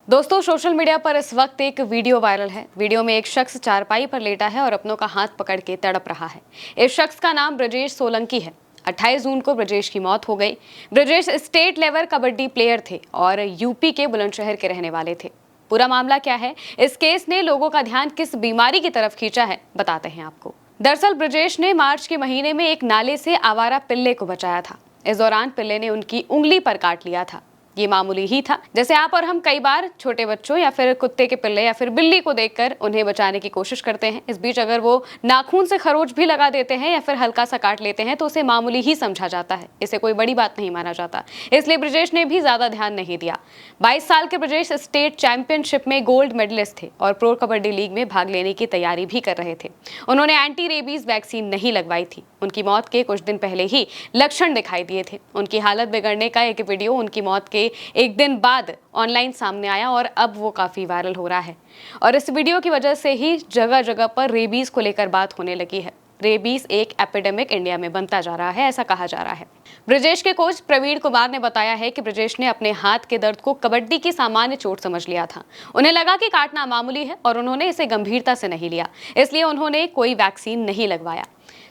दोस्तों, social media पर इस वक्त एक वीडियो वायरल है। वीडियो में एक शख्स चारपाई पर लेटा है और अपनों का हाथ पकड़ के तड़प रहा है। इस शख्स का नाम ब्रजेश सोलंकी है। 28 जून को ब्रजेश की मौत हो गई। Brajesh state level kabaddi player थे और यूपी के बुलंदशहर के रहने वाले थे। पूरा मामला क्या है, इस केस ने लोगों का ध्यान किस बीमारी की तरफ खींचा है, बताते हैं आपको। दरअसल ब्रजेश ने मार्च के महीने में एक नाले से आवारा पिल्ले को बचाया था। इस दौरान पिल्ले ने उनकी उंगली पर काट लिया था। ये मामूली ही था। जैसे आप और हम कई बार छोटे बच्चों या फिर कुत्ते के पिल्ले या फिर बिल्ली को देखकर उन्हें बचाने की कोशिश करते हैं। इस बीच अगर वो नाखून से खरोच भी लगा देते हैं या फिर हल्का सा काट लेते हैं तो उसे मामूली ही समझा जाता है, इसे कोई बड़ी बात नहीं माना जाता। इसलिए ब्रजेश ने भी ज्यादा ध्यान नहीं दिया। 22 साल के ब्रजेश स्टेट चैंपियनशिप में गोल्ड मेडलिस्ट थे और प्रो कबड्डी लीग में भाग लेने की तैयारी भी कर रहे थे। उन्होंने एंटी रेबीज वैक्सीन नहीं लगवाई थी। उनकी मौत के कुछ दिन पहले ही लक्षण दिखाई दिए थे। उनकी हालत बिगड़ने का एक वीडियो उनकी मौत के एक दिन बाद ऑनलाइन सामने आया और अब वो काफी वायरल हो रहा है। और इस वीडियो की वजह से ही जगह जगह पर रेबीज को लेकर बात होने लगी है। रेबीज एक एपिडेमिक इंडिया में बनता जा रहा है, ऐसा कहा जा रहा है। ब्रजेश के कोच प्रवीण कुमार ने बताया है कि ब्रजेश ने अपने हाथ के दर्द को कबड्डी की सामान्य चोट समझ लिया था। उन्हें लगा कि काटना मामूली है और उन्होंने इसे गंभीरता से नहीं लिया, इसलिए उन्होंने कोई वैक्सीन नहीं लगवाया।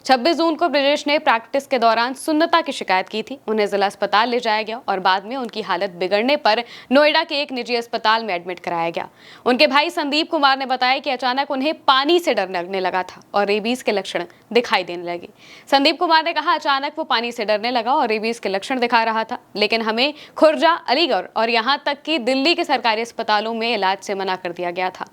26 जून को ब्रजेश ने प्रैक्टिस के दौरान सुन्नता की शिकायत की थी। उन्हें जिला अस्पताल ले जाया गया और बाद में उनकी हालत बिगड़ने पर नोएडा के एक निजी अस्पताल में एडमिट कराया गया। उनके भाई संदीप कुमार ने बताया कि अचानक उन्हें पानी से डर लगने लगा था और रेबीज के लक्षण दिखाई देने लगे। संदीप कुमार ने कहा, अचानक वो पानी से डरने लगा और रेबीज के लक्षण दिखा रहा था, लेकिन हमें खुर्जा, अलीगढ़ और यहाँ तक कि दिल्ली के सरकारी अस्पतालों में इलाज से मना कर दिया गया था।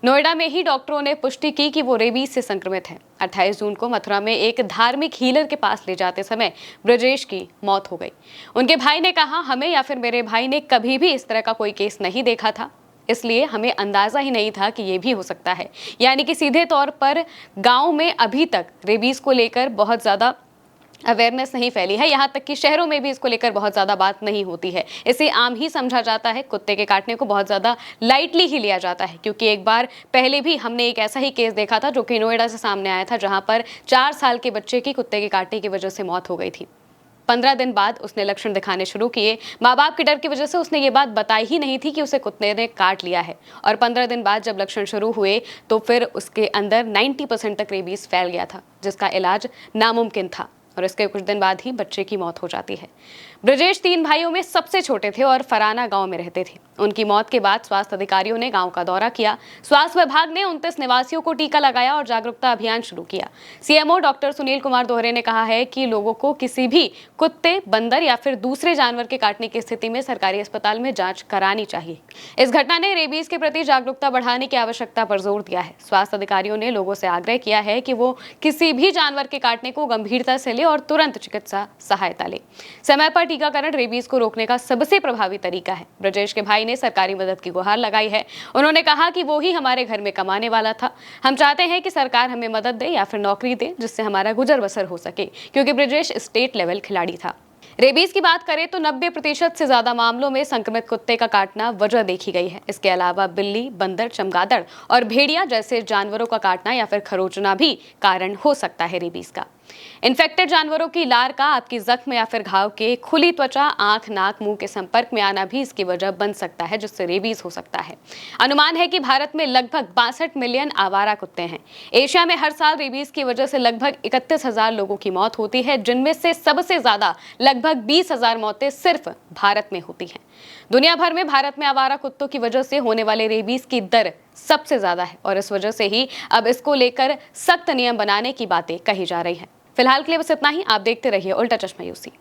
नोएडा में ही डॉक्टरों ने पुष्टि की कि वो रेबीज से संक्रमित है। 28 जून को मथुरा में एक धार्मिक हीलर के पास ले जाते समय ब्रजेश की मौत हो गई। उनके भाई ने कहा, हमें या फिर मेरे भाई ने कभी भी इस तरह का कोई केस नहीं देखा था, इसलिए हमें अंदाजा ही नहीं था कि ये भी हो सकता है। यानी कि सीधे तौर पर गांव में अभी तक रेबीज को लेकर बहुत ज्यादा अवेयरनेस नहीं फैली है। यहाँ तक कि शहरों में भी इसको लेकर बहुत ज्यादा बात नहीं होती है। इसे आम ही समझा जाता है। कुत्ते के काटने को बहुत ज्यादा लाइटली ही लिया जाता है, क्योंकि एक बार पहले भी हमने एक ऐसा ही केस देखा था जो कि नोएडा से सामने आया था, जहां पर 4 साल के बच्चे की कुत्ते के काटने की वजह से मौत हो गई थी। 15 दिन बाद उसने लक्षण दिखाने शुरू किए। माँ बाप के डर की वजह से उसने ये बात बताई ही नहीं थी कि उसे कुत्ते ने काट लिया है। और 15 दिन बाद जब लक्षण शुरू हुए तो फिर उसके अंदर 90% तक रेबीज फैल गया था, जिसका इलाज नामुमकिन था और इसके कुछ दिन बाद ही बच्चे की मौत हो जाती है। ब्रजेश 3 भाइयों में सबसे छोटे थे और फराना गांव में रहते थे। उनकी मौत के बाद स्वास्थ्य अधिकारियों ने गांव का दौरा किया। स्वास्थ्य विभाग ने 29 निवासियों को टीका लगाया और जागरूकता अभियान शुरू किया। सीएमओ डॉक्टर सुनील कुमार दोहरे ने कहा है कि लोगों को किसी भी कुत्ते, बंदर या फिर दूसरे जानवर के काटने की स्थिति में सरकारी अस्पताल में जांच करानी चाहिए। इस घटना ने रेबीज के प्रति जागरूकता बढ़ाने की आवश्यकता पर जोर दिया है। स्वास्थ्य अधिकारियों ने लोगों से आग्रह किया है कि वो किसी भी जानवर के काटने को गंभीरता से ले और तुरंत चिकित्सा सहायता ले। समय पर टीकाकरण रेबीज को रोकने का सबसे प्रभावी तरीका है। ब्रजेश के भाई ने सरकारी मदद की गुहार लगाई है। उन्होंने कहा कि वो ही हमारे घर में कमाने वाला था। हम चाहते हैं कि सरकार हमें मदद दे या फिर नौकरी दे, जिससे हमारा गुजर बसर हो सके, क्योंकि ब्रजेश स्टेट लेवल खिलाड़ी था। रेबीज की बात करें तो 90% से ज्यादा मामलों में संक्रमित कुत्ते का काटना वजह देखी गई है। इसके अलावा बिल्ली, बंदर, चमगादड़ और भेड़िया जैसे जानवरों का काटना या फिर खरोचना भी कारण हो सकता है रेबीज का। इन्फेक्टेड जानवरों की लार का आपकी जख्म या फिर घाव के खुली त्वचा, आंख, नाक, मुंह के संपर्क में आना भी इसकी वजह बन सकता है, जिससे रेबीज हो सकता है। अनुमान है कि भारत में लगभग 62 मिलियन आवारा कुत्ते हैं। एशिया में हर साल रेबीज की वजह से लगभग 31,000 लोगों की मौत होती है, जिनमें से सबसे ज्यादा लगभग 20,000 मौतें सिर्फ भारत में होती हैं। दुनिया भर में भारत में आवारा कुत्तों की वजह से होने वाले रेबीज की दर सबसे ज्यादा है और इस वजह से ही अब इसको लेकर सख्त नियम बनाने की बातें कही जा रही हैं। फिलहाल के लिए बस इतना ही। आप देखते रहिए उल्टा चश्मा यूसी।